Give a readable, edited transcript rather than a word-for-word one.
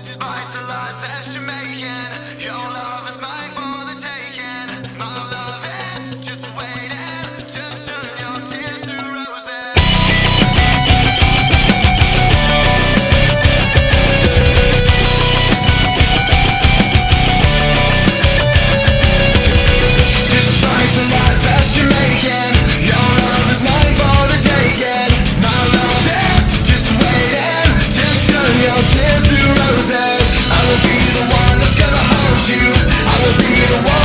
Despite the lies that you're making, your love is mine for the taking. My love is just waiting to turn your tears to roses. Despite the lies that you're making, your love is mine for the taking. My love is just waiting to turn your tears to roses. I will be the one that's gonna hold you. I will be the one